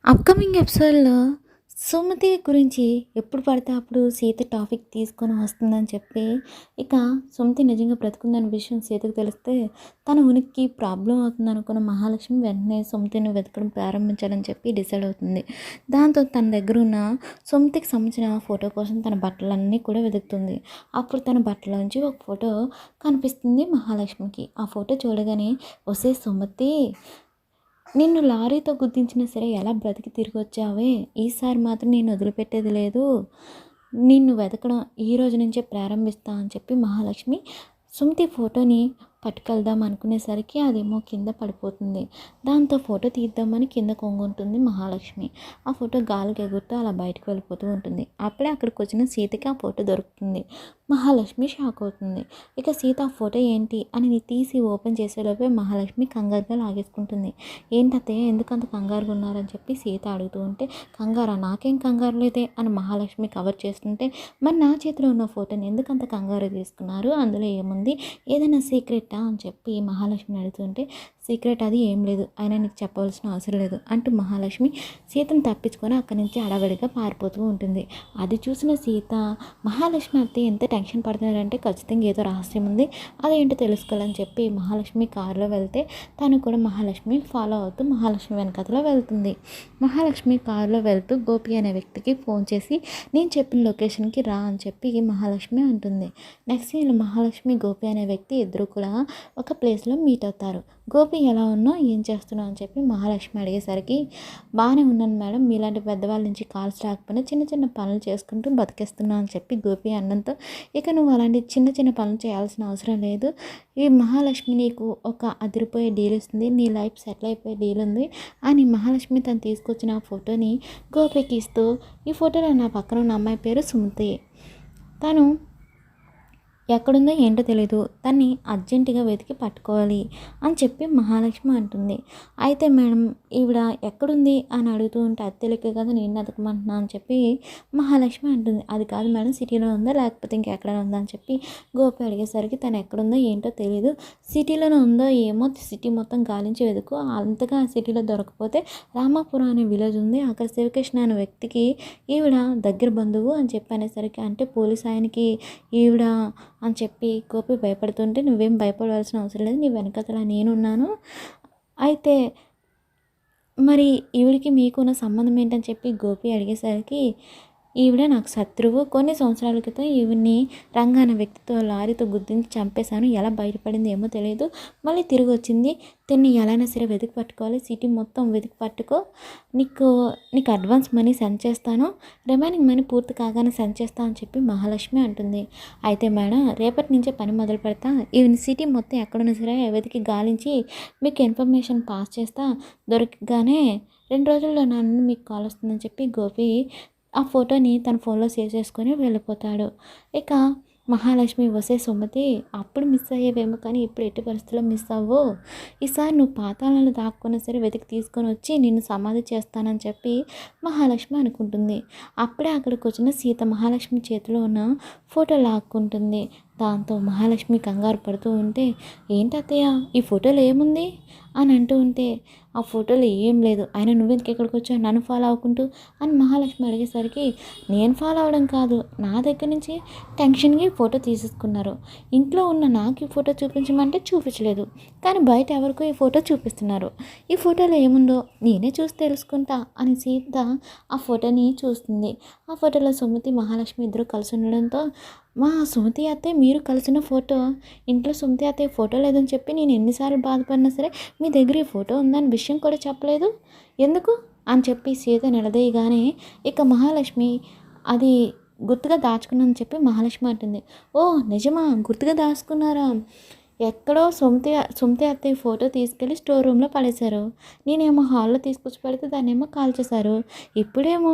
Upcoming ఎపిసోడ్‌లో సుమతి గురించి ఎప్పుడు పడితే అప్పుడు సీత టాపిక్ తీసుకొని వస్తుందని చెప్పి, ఇక సుమతి నిజంగా బ్రతికుందన్న విషయం సీతకు తెలిస్తే తన ఉనికికి ప్రాబ్లమ్ అవుతుందనుకున్న మహాలక్ష్మి వెంటనే సుమతిని వెతకడం ప్రారంభించాలని చెప్పి డిసైడ్ అవుతుంది. దాంతో తన దగ్గర ఉన్న సుమతికి సంబంధించిన ఫోటో కోసం తన బట్టలన్నీ కూడా వెతుకుతుంది. అప్పుడు తన బట్టలోంచి ఒక ఫోటో కనిపిస్తుంది మహాలక్ష్మికి. ఆ ఫోటో చూడగానే, "ఒసేయ్ సుమతి, నిన్ను లారీతో గుద్దించినా సరే ఎలా బ్రతికి తిరిగి వచ్చావే, ఈసారి మాత్రం నేను వదిలిపెట్టేది లేదు, నిన్ను వెతకడం ఈ రోజు నుంచే ప్రారంభిస్తా" అని చెప్పి మహాలక్ష్మి సుమతి ఫోటోని పట్టుకెళ్దాం అనుకునేసరికి అదేమో కింద పడిపోతుంది. దాంతో ఫోటో తీద్దామని కింద కొంగుంటుంది మహాలక్ష్మి. ఆ ఫోటో గాలికి ఎగురుతూ అలా బయటకు వెళ్ళిపోతూ ఉంటుంది. అప్పుడే అక్కడికి వచ్చిన సీతకి ఆ ఫోటో దొరుకుతుంది. మహాలక్ష్మి షాక్ అవుతుంది. ఇక సీత ఆ ఫోటో ఏంటి అని తీసి ఓపెన్ చేసేలోపే మహాలక్ష్మి కంగారుగా లాగేసుకుంటుంది. "ఏంటత్తయ్య, ఎందుకంత కంగారుగా ఉన్నారని" చెప్పి సీత అడుగుతూ ఉంటే, "కంగారా? నాకేం కంగారు లేదే" అని మహాలక్ష్మి కవర్ చేస్తుంటే, "మరి నా చేతిలో ఉన్న ఫోటోని ఎందుకంత కంగారు తీసుకున్నారు? అందులో ఏముంది? ఏదైనా సీక్రెటా?" అని చెప్పి మహాలక్ష్మిని అడుగుతుంటే, "సీక్రెట్ అది ఏం లేదు, అయినా నీకు చెప్పవలసిన అవసరం లేదు" అంటూ మహాలక్ష్మి సీతను తప్పించుకొని అక్కడి నుంచి అడవిడిగా పారిపోతూ ఉంటుంది. అది చూసిన సీత, మహాలక్ష్మి అత్తయ్య ఎంత టెన్షన్ పడుతున్నారంటే ఖచ్చితంగా ఏదో రహస్యం ఉంది, అదేంటో తెలుసుకోవాలని చెప్పి మహాలక్ష్మి కారులో వెళ్తే తను కూడా మహాలక్ష్మి ఫాలో అవుతూ మహాలక్ష్మి వెనకతలో వెళ్తుంది. మహాలక్ష్మి కారులో వెళ్తూ గోపి అనే వ్యక్తికి ఫోన్ చేసి, "నేను చెప్పిన లొకేషన్కి రా" అని చెప్పి మహాలక్ష్మి అంటుంది. నెక్స్ట్ వీళ్ళు మహాలక్ష్మి, గోపి అనే వ్యక్తి ఇద్దరు కూడా ఒక ప్లేస్లో మీట్ అవుతారు. "గోపి, ఎలా ఉన్నావు, ఏం చేస్తున్నావు" అని చెప్పి మహాలక్ష్మి అడిగేసరికి, "బాగానే ఉన్నాను మేడం, మీలాంటి పెద్దవాళ్ళ నుంచి కాల్స్ రాకపోయినా చిన్న చిన్న పనులు చేసుకుంటూ బతికేస్తున్నావు" అని చెప్పి గోపి అన్నంతో, "ఇక నువ్వు అలాంటి చిన్న చిన్న పనులు చేయాల్సిన అవసరం లేదు, ఈ మహాలక్ష్మి నీకు ఒక అదిరిపోయే డీల్ ఇస్తుంది, నీ లైఫ్ సెటిల్ అయిపోయే డీల్ ఉంది" అని మహాలక్ష్మి తను తీసుకొచ్చిన ఆ ఫోటోని గోపికి ఇస్తూ, "ఈ ఫోటోలో నా పక్కన ఉన్న అమ్మాయి పేరు సుమతి, తను ఎక్కడుందో ఏంటో తెలీదు, తన్ని అర్జెంటుగా వెతికి పట్టుకోవాలి" అని చెప్పి మహాలక్ష్మి అంటుంది. "అయితే మేడం, ఈవిడ ఎక్కడుంది అని అడుగుతూ ఉంటే, అది తెలియక కదా నేను వెతకమంటున్నా" అని చెప్పి మహాలక్ష్మి అంటుంది. "అది కాదు మేడం, సిటీలో ఉందా లేకపోతే ఇంకెక్కడైనా ఉందా" అని చెప్పి గోపి అడిగేసరికి, "తను ఎక్కడుందో ఏంటో తెలీదు, సిటీలోనే ఉందో ఏమో, సిటీ మొత్తం గాలించి వెతుకు, అంతగా సిటీలో దొరకపోతే రామాపురం అనే విలేజ్ ఉంది, అక్కడ శివకృష్ణ అనే వ్యక్తికి ఈవిడ దగ్గర బంధువు" అని చెప్పి అనేసరికి, "అంటే పోలీస్ ఆయనకి ఈవిడ" అని చెప్పి గోపి భయపడుతుంటే, "నువ్వేం భయపడవలసిన అవసరం లేదు, నీ వెనకతల నేనున్నాను, అయితే మరి ఈవిడికి మీకున్న సంబంధం ఏంటని" చెప్పి గోపి అడిగేసరికి, "ఈవిడ నాకు శత్రువు, కొన్ని సంవత్సరాల క్రితం ఈవిడ్ని రంగా అనే వ్యక్తితో లారీతో గుద్దించి చంపేశాను, ఎలా బయటపడింది ఏమో తెలియదు, మళ్ళీ తిరిగి వచ్చింది, తిన్ని ఎలాగైనా సరే వెతికి పట్టుకోవాలి, సిటీ మొత్తం వెతికి పట్టుకో, నీకు నీకు అడ్వాన్స్ మనీ సెండ్ చేస్తాను, రిమైనింగ్ మనీ పూర్తి కాగానే సెండ్ చేస్తా" అని చెప్పి మహాలక్ష్మి అంటుంది. "అయితే మేడం, రేపటి నుంచే పని మొదలు పెడతా, ఈవెన్ సిటీ మొత్తం ఎక్కడున్నా సరే వెతికి గాలించి మీకు ఇన్ఫర్మేషన్ పాస్ చేస్తా, దొరకగానే 2 రోజుల్లో నా నుండి మీకు కాల్ వస్తుందని" చెప్పి గోపి ఆ ఫోటోని తన ఫోన్లో సేవ్ చేసుకొని వెళ్ళిపోతాడు. ఇక మహాలక్ష్మి, "ఒసేయ్ సుమతి, అప్పుడు మిస్ అయ్యేవేమో కానీ ఇప్పుడు ఎట్టి పరిస్థితుల్లో మిస్ అవ్వు, ఈసారి నువ్వు పాతాళంలో దాక్కున్నా సరే వెతికి తీసుకొని వచ్చి నిన్ను సమాధి చేస్తానని" చెప్పి మహాలక్ష్మి అనుకుంటుంది. అప్పుడే అక్కడికి వచ్చిన సీత మహాలక్ష్మి చేతిలో ఉన్న ఫోటో లాక్కుంటుంది. దాంతో మహాలక్ష్మి కంగారు పడుతూ ఉంటే, "ఏంటత్తయ్య, ఈ ఫోటోలో ఏముంది" అని అంటూ ఉంటే, "ఆ ఫోటోలో ఏం లేదు, అయినా నువ్వెందుకు ఎక్కడికి వచ్చావు నన్ను ఫాలో అవ్వకుంటూ" అని మహాలక్ష్మి అడిగేసరికి, "నేను ఫాలో అవ్వడం కాదు, నా దగ్గర నుంచి టెన్షన్కి ఫోటో తీసేసుకున్నారు, ఇంట్లో ఉన్న నాకు ఈ ఫోటో చూపించమంటే చూపించలేదు, కానీ బయట ఎవరికో ఈ ఫోటో చూపిస్తున్నారు, ఈ ఫోటోలో ఏముందో నేనే చూసి తెలుసుకుంటా" అని సీత ఆ ఫోటోని చూస్తుంది. ఆ ఫోటోలో సుమతి మహాలక్ష్మి ఇద్దరు కలిసి ఉండడంతో, "మా సుమతి అత్తయ్య, మీరు కలిసిన ఫోటో, ఇంట్లో సుమతి అత్తయ్య ఫోటో లేదని చెప్పి నేను ఎన్నిసార్లు బాధపడినా సరే మీ దగ్గర ఈ ఫోటో ఉందని విషయం కూడా చెప్పలేదు, ఎందుకు" అని చెప్పి సీత నిలదీయగానే, ఇక మహాలక్ష్మి, "అది గుర్తుగా దాచుకున్నానని" చెప్పి మహాలక్ష్మి అంటుంది. "ఓ నిజమా, గుర్తుగా దాచుకున్నారా, ఎక్కడో సుమతి అత్తయ్య ఫోటో తీసుకెళ్ళి స్టోర్ రూమ్లో పడేశారు, నేనేమో హాల్లో తీసుకొచ్చి పెడితే దాన్నేమో కాల్చేశారు, ఇప్పుడేమో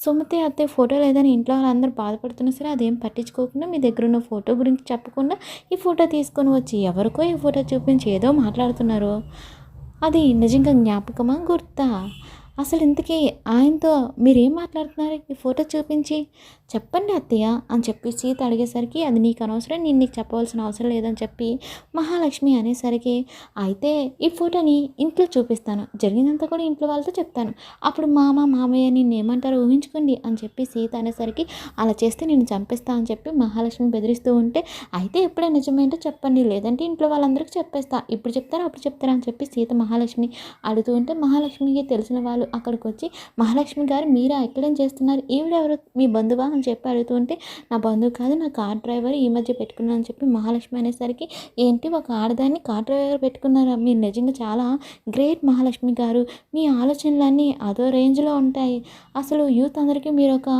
సుమతి అత్తయ్య ఫోటో లేదని ఇంట్లో వాళ్ళందరూ బాధపడుతున్నా సరే అదేం పట్టించుకోకుండా మీ దగ్గర ఉన్న ఫోటో గురించి చెప్పకుండా ఈ ఫోటో తీసుకొని వచ్చి ఎవరికో ఈ ఫోటో చూపించి ఏదో మాట్లాడుతున్నారు, అది నిజంగా జ్ఞాపకమా, గుర్తా" అసలు ఇంతకీ ఆయనతో మీరేం మాట్లాడుతున్నారు ఈ ఫోటో చూపించి చెప్పండి అత్తయ్య అని చెప్పి సీత అడిగేసరికి అది నీకు అనవసరం, నేను నీకు చెప్పవలసిన అవసరం లేదని చెప్పి మహాలక్ష్మి అనేసరికి అయితే ఈ ఫోటోని ఇంట్లో చూపిస్తాను, జరిగిందంతా కూడా ఇంట్లో వాళ్ళతో చెప్తాను, అప్పుడు మామ మామయ్య నిన్ను ఏమంటారో ఊహించుకోండి అని చెప్పి సీత అనేసరికి అలా చేస్తే నేను చంపేస్తా అని చెప్పి మహాలక్ష్మి బెదిరిస్తూ ఉంటే అయితే ఎప్పుడే నిజమేంటో చెప్పండి, లేదంటే ఇంట్లో వాళ్ళందరికీ చెప్పేస్తా, ఇప్పుడు చెప్తారా అప్పుడు చెప్తారా అని చెప్పి సీత మహాలక్ష్మి అడుగుతూ ఉంటే మహాలక్ష్మికి తెలిసిన వాళ్ళు అక్కడికి వచ్చి మహాలక్ష్మి గారు మీరా ఎక్కడేం చేస్తున్నారు, ఈవిడెవరు మీ బంధువా అని చెప్పి అడుగుతూ ఉంటే నా బంధువు కాదు నా కార్ డ్రైవర్ ఈ మధ్య పెట్టుకున్నాను అని చెప్పి మహాలక్ష్మి అనేసరికి ఏంటి ఒక ఆడదాన్ని కార్ డ్రైవర్ పెట్టుకున్నారా, మీరు నిజంగా చాలా గ్రేట్ మహాలక్ష్మి గారు, మీ ఆలోచనలన్నీ అదో రేంజ్లో ఉంటాయి, అసలు యూత్ అందరికీ మీరు ఒక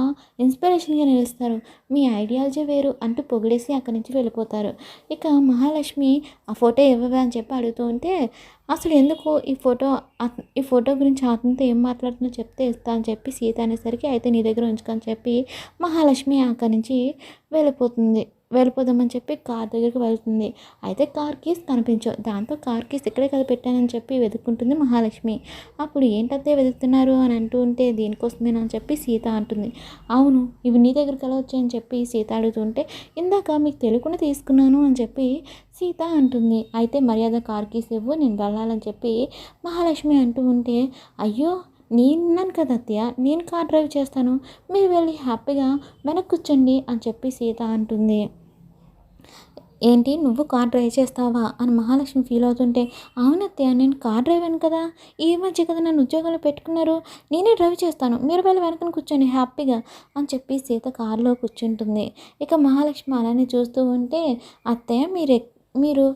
ఇన్స్పిరేషన్గా నిలుస్తారు, మీ ఐడియాలజీ వేరు అంటూ పొగిడేసి అక్కడి నుంచి వెళ్ళిపోతారు. ఇక మహాలక్ష్మి ఆ ఫోటో ఇవ్వవే అని చెప్పి అడుగుతూ ఉంటే అసలు ఎందుకు ఈ ఫోటో గురించి అతనితో ఏం మాట్లాడుతుందో చెప్తే ఇస్తా అని చెప్పి సీత అనేసరికి అయితే నీ దగ్గర ఉంచుకొని చెప్పి మహాలక్ష్మి అక్కడి నుంచి వెళ్ళిపోదామని చెప్పి కార్ దగ్గరికి వెళ్తుంది. అయితే కార్ కీస్ కనిపించవు, దాంతో కార్ కీస్ ఇక్కడే కదా పెట్టానని చెప్పి వెతుక్కుంటుంది మహాలక్ష్మి. అప్పుడు ఏంటంటే వెతుకుతున్నారు అని అంటూ ఉంటే దీనికోసమేనని చెప్పి సీత అంటుంది. అవును ఇవి నీ దగ్గరికి ఎలా వచ్చాయని చెప్పి సీత అడుగుతుంటే ఇందాక మీకు తెలియకుండా తీసుకున్నాను అని చెప్పి సీత అంటుంది. అయితే మర్యాద కార్ కీస్ ఇవ్వు నేను వెళ్ళాలని చెప్పి మహాలక్ష్మి అంటూ ఉంటే అయ్యో నేనున్నాను కదా అత్తయ్య, నేను కార్ డ్రైవ్ చేస్తాను, మీరు వెళ్ళి హ్యాపీగా వెనక్కి కూర్చోండి అని చెప్పి సీత అంటుంది. ఏంటి నువ్వు కార్ డ్రైవ్ చేస్తావా అని మహాలక్ష్మి ఫీల్ అవుతుంటే అవునత్తయ్య నేను కార్ డ్రైవర్ కదా, ఈ మధ్య కదా నన్ను ఉద్యోగాలు పెట్టుకున్నారు, నేనే డ్రైవ్ చేస్తాను, మీరు వెళ్ళి వెనకని కూర్చొని హ్యాపీగా అని చెప్పి సీత కారులో కూర్చుంటుంది. ఇక మహాలక్ష్మి అలానే చూస్తూ ఉంటే అత్తయ్య మీరు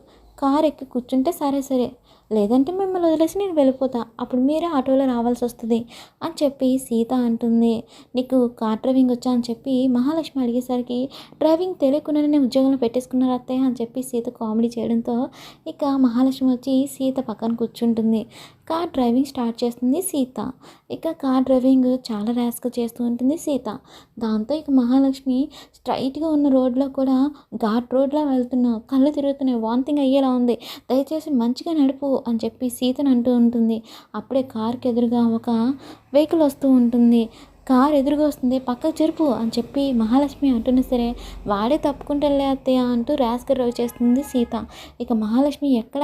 కార్ ఎక్కి కూర్చుంటే సరే లేదంటే మిమ్మల్ని వదిలేసి నేను వెళ్ళిపోతా, అప్పుడు మీరే ఆటోలో రావాల్సి వస్తుంది అని చెప్పి సీత అంటుంది. నీకు కార్ డ్రైవింగ్ వచ్చా అని చెప్పి మహాలక్ష్మి అడిగేసరికి డ్రైవింగ్ తెలియకుండానే నేను ఉద్యోగంలో పెట్టేసుకున్నారు అత్తయ్య అని చెప్పి సీత కామెడీ చేయడంతో ఇక మహాలక్ష్మి వచ్చి సీత పక్కన కూర్చుంటుంది. కార్ డ్రైవింగ్ స్టార్ట్ చేస్తుంది సీత. ఇక కార్ డ్రైవింగ్ చాలా ర్యాష్గా చేస్తూ ఉంటుంది సీత. దాంతో ఇక మహాలక్ష్మి స్ట్రైట్గా ఉన్న రోడ్లో కూడా ఘాట్ రోడ్లా వెళ్తున్నావు, కళ్ళు తిరుగుతున్నాయి, వాంతింగ్ అయ్యేలా ఉంది, దయచేసి మంచిగా నడుపు అని చెప్పి సీతను అంటూ ఉంటుంది. అప్పుడే కార్కి ఎదురుగా ఒక వెహికల్ వస్తూ ఉంటుంది. కారు ఎదురుగా వస్తుంది, పక్కకు చెరుపు అని చెప్పి మహాలక్ష్మి అంటున్నా సరే వాడే తప్పుకుంటలే అత్తయ్య అంటూ ర్యాష్గా డ్రైవ్ చేస్తుంది సీత. ఇక మహాలక్ష్మి ఎక్కడ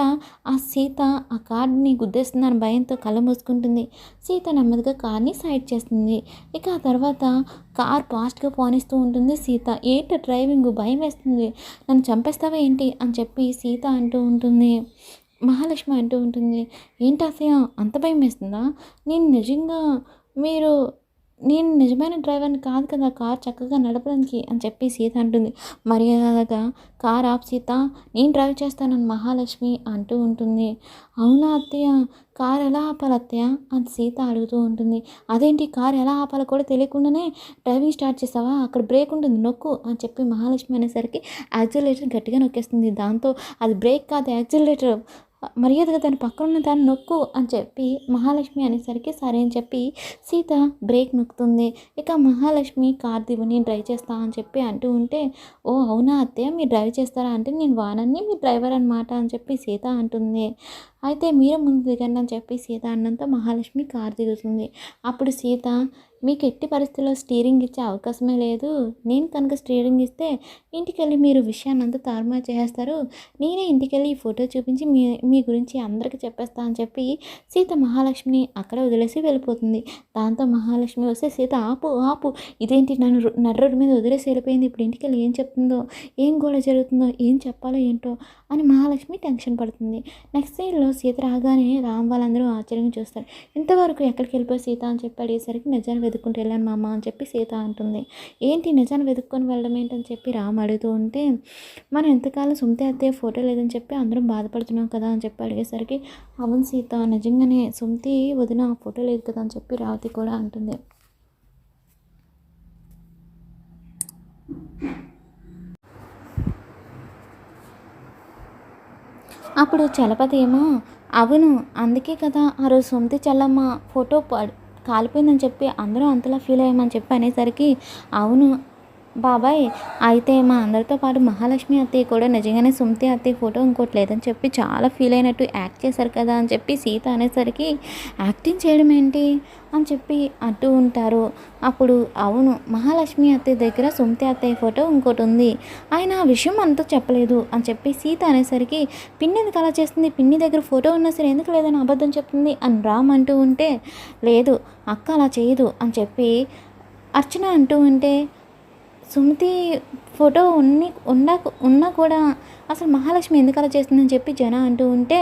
సీత ఆ కార్ని గుద్దేస్తుందని భయంతో కళ్ళు మూసుకుంటుంది. సీత నెమ్మదిగా కార్ని సైడ్ చేస్తుంది. ఇక ఆ తర్వాత కార్ ఫాస్ట్గా పోనిస్తూ ఉంటుంది సీత. ఏంటి డ్రైవింగ్ భయం వేస్తుంది, నన్ను చంపేస్తావా ఏంటి అని చెప్పి సీత అంటూ ఉంటుంది. మహాలక్ష్మి అంటూ ఉంటుంది ఏంటి అత్తయ్య అంత భయం వేస్తుందా, మీరు నేను నిజమైన డ్రైవర్ని కాదు కదా కార్ చక్కగా నడపడానికి అని చెప్పి సీత అంటుంది. మర్యాదగా కార్ ఆప్ సీత, నేను డ్రైవ్ చేస్తానని మహాలక్ష్మి అంటూ ఉంటుంది. అవునా అత్తయ్య, కార్ ఎలా ఆపాలి అత్తయ్య అని సీత అడుగుతూ ఉంటుంది. అదేంటి కార్ ఎలా ఆపాలో కూడా తెలియకుండానే డ్రైవింగ్ స్టార్ట్ చేసావా, అక్కడ బ్రేక్ ఉంటుంది నొక్కు అని చెప్పి మహాలక్ష్మి అనేసరికి యాక్సిలరేటర్ గట్టిగా నొక్కేస్తుంది. దాంతో అది బ్రేక్ కాదు యాక్సిలరేటర్, మర్యాదగా దాని పక్కన ఉన్న దాన్ని నొక్కు అని చెప్పి మహాలక్ష్మి అనేసరికి సరే అని చెప్పి సీత బ్రేక్ నొక్కుతుంది. ఇక మహాలక్ష్మి కార్ దివ్వు నేను డ్రైవ్ చేస్తా అని చెప్పి అంటూ ఉంటే ఓ అవునా అత్తయ్య మీరు డ్రైవ్ చేస్తారా అంటే నేను వానని మీ డ్రైవర్ అనమాట అని చెప్పి సీత అంటుంది. అయితే మీరు ముందు దిగండి అని చెప్పి సీత అన్నంత మహాలక్ష్మి కార్ దిగుతుంది. అప్పుడు సీత మీకు ఎట్టి పరిస్థితుల్లో స్టీరింగ్ ఇచ్చే అవకాశమే లేదు, నేను కనుక స్టీరింగ్ ఇస్తే ఇంటికెళ్ళి మీరు విషయాన్ని అంతా తారుమారు చేస్తారు, నేనే ఇంటికెళ్ళి ఈ ఫోటో చూపించి మీ గురించి అందరికీ చెప్పేస్తా అని చెప్పి సీత మహాలక్ష్మిని అక్కడ వదిలేసి వెళ్ళిపోతుంది. దాంతో మహాలక్ష్మి వస్తే సీత ఆపు ఇదేంటి నన్ను నర్రోడ్డు మీద వదిలేసి వెళ్ళిపోయింది, ఇప్పుడు ఇంటికెళ్ళి ఏం చెప్తుందో ఏం గోడ జరుగుతుందో ఏం చెప్పాలో ఏంటో అని మహాలక్ష్మి టెన్షన్ పడుతుంది. నెక్స్ట్ సీన్లో సీత రాగానే రామ్ వాళ్ళందరూ ఆశ్చర్యంగా చూస్తారు. ఇంతవరకు ఎక్కడికి వెళ్ళిపోయి సీత అని చెప్పి అడిగేసరికి నిజాన్ని వెతుక్కుంటూ వెళ్ళాను మా అమ్మ అని చెప్పి సీత అంటుంది. ఏంటి నిజాన్ని వెతుక్కొని వెళ్ళడం ఏంటని చెప్పి రామ్ అడుగుతూ ఉంటే మనం ఎంతకాలం సుమతి అత్తయ్య ఫోటో లేదని చెప్పి అందరం బాధపడుతున్నాం కదా అని చెప్పి అడిగేసరికి అవును సీత నిజంగానే సుమతి వదిన ఫోటో లేదు కదా అని చెప్పి రావతి కూడా అంటుంది. అప్పుడు చలపతి ఏమో అవును అందుకే కదా ఆ రోజు సుమతి చెల్లమ్మ ఫోటో కాలిపోయిందని చెప్పి అందరూ అంతలా ఫీల్ అయ్యామని చెప్పి అనేసరికి అవును బాబాయ్ అయితే మా అందరితో పాటు మహాలక్ష్మి అత్తయ్య కూడా నిజంగానే సుమతి అత్తయ్య ఫోటో ఇంకోటి లేదని చెప్పి చాలా ఫీల్ అయినట్టు యాక్ట్ చేశారు కదా అని చెప్పి సీత అనేసరికి యాక్టింగ్ చేయడం ఏంటి అని చెప్పి అంటూ ఉంటారు. అప్పుడు అవును, మహాలక్ష్మి అత్తయ్య దగ్గర సుమతి అత్తయ్య ఫోటో ఇంకోటి ఉంది, ఆయన ఆ విషయం అంతా చెప్పలేదు అని చెప్పి సీత అనేసరికి పిన్ని ఎందుకు అలా చేస్తుంది, పిన్ని దగ్గర ఫోటో ఉన్నా సరే ఎందుకు లేదని అబద్ధం చెప్తుంది అని రామ్ అంటూ ఉంటే లేదు అక్క అలా చేయదు అని చెప్పి అర్చన అంటూ ఉంటే సుమతి ఫోటో ఉన్నా కూడా అసలు మహాలక్ష్మి ఎందుకు అలా చేస్తుందని చెప్పి జన అంటూ ఉంటే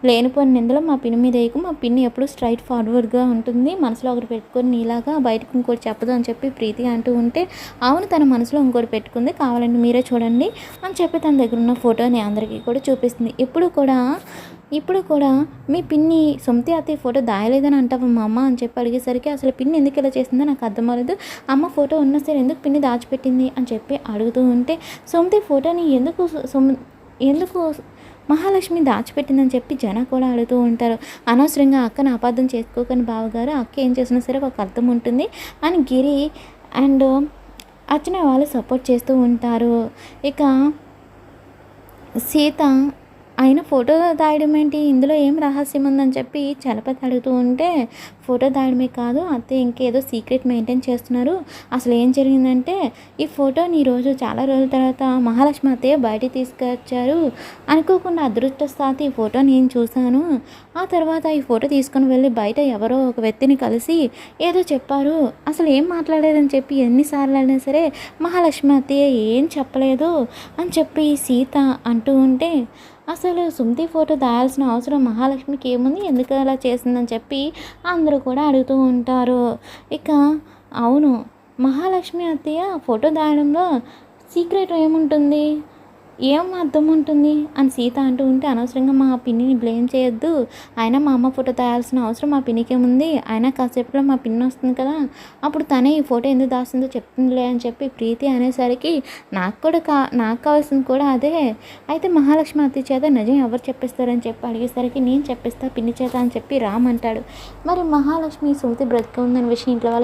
లేనిపోయిన నిందలో మా పిన్ని మీద వేయకు, మా పిన్ని ఎప్పుడు స్ట్రైట్ ఫార్వర్డ్గా ఉంటుంది, మనసులో ఒకటి పెట్టుకొని నీలాగా బయటకు ఇంకోటి చెప్పదు అని చెప్పి ప్రీతి అంటూ ఉంటే అవును తన మనసులో ఇంకోటి పెట్టుకుంది, కావాలంటే మీరే చూడండి అని చెప్పి తన దగ్గర ఉన్న ఫోటోని అందరికీ కూడా చూపిస్తుంది. ఇప్పుడు కూడా మీ పిన్ని సుమతి అత్తయ్య ఫోటో దాయలేదని అంటావా మా అమ్మ అని చెప్పి అడిగేసరికి అసలు పిన్ని ఎందుకు ఇలా చేసిందో నాకు అర్థం అవ్వలేదు, అమ్మ ఫోటో ఉన్నా సరే ఎందుకు పిన్ని దాచిపెట్టింది అని చెప్పి అడుగుతూ ఉంటే సుమతి ఫోటోని ఎందుకు మహాలక్ష్మి దాచిపెట్టిందని చెప్పి జన కూడా అడుగుతూ ఉంటారు. అనవసరంగా అక్కను అపార్థం చేసుకోకని బావగారు, అక్క ఏం చేసినా సరే ఒక అర్థం ఉంటుంది అని గిరి అండ్ అర్చన వాళ్ళు సపోర్ట్ చేస్తూ ఉంటారు. ఇక సీత ఆయన ఫోటో దాయడం ఏంటి, ఇందులో ఏం రహస్యం ఉందని చెప్పి చలపతి అడుగుతూ ఉంటే ఫోటో దాయడమే కాదు అత్తయ్య ఇంకేదో సీక్రెట్ మెయింటైన్ చేస్తున్నారు, అసలు ఏం జరిగిందంటే ఈ ఫోటోని ఈరోజు చాలా రోజుల తర్వాత మహాలక్ష్మి అత్తయ్య బయటికి తీసుకొచ్చారు, అనుకోకుండా అదృష్టవశాత్తు ఈ ఫోటో నేను చూశాను, ఆ తర్వాత ఈ ఫోటో తీసుకొని వెళ్ళి బయట ఎవరో ఒక వ్యక్తిని కలిసి ఏదో చెప్పారు, అసలు ఏం మాట్లాడారని చెప్పి ఎన్నిసార్లు అయినా సరే మహాలక్ష్మి అత్తయ్య ఏం చెప్పలేదు అని చెప్పి సీత అంటూ ఉంటే అసలు సుమతి ఫోటో దాయాల్సిన అవసరం మహాలక్ష్మికి ఏముంది, ఎందుకు అలా చేసిందని చెప్పి అందరూ కూడా అడుగుతూ ఉంటారు. ఇక అవును, మహాలక్ష్మి అత్తయ్య ఫోటో దాయడంలో సీక్రెట్ ఏముంటుంది, ఏం అర్థం ఉంటుంది అని సీత అంటూ ఉంటే అనవసరంగా మా పిన్నిని బ్లేమ్ చేయొద్దు, అయినా మా అమ్మ ఫోటో తయాల్సిన అవసరం మా పిన్నికేముంది, అయినా కాసేపులో మా పిన్ని వస్తుంది కదా అప్పుడు తనే ఈ ఫోటో ఎందుకు దాస్తుందో చెప్తుందిలే అని చెప్పి ప్రీతి అనేసరికి నాకు కావాల్సింది కూడా అదే, అయితే మహాలక్ష్మి అత్తయ్య చేత నిజం ఎవరు చెప్పిస్తారని చెప్పి అడిగేసరికి నేను చెప్పిస్తా పిన్ని చేత అని చెప్పి రామ్ అంటాడు. మరి మహాలక్ష్మి సుమతి బ్రతిక ఉందనే విషయం ఇంట్లో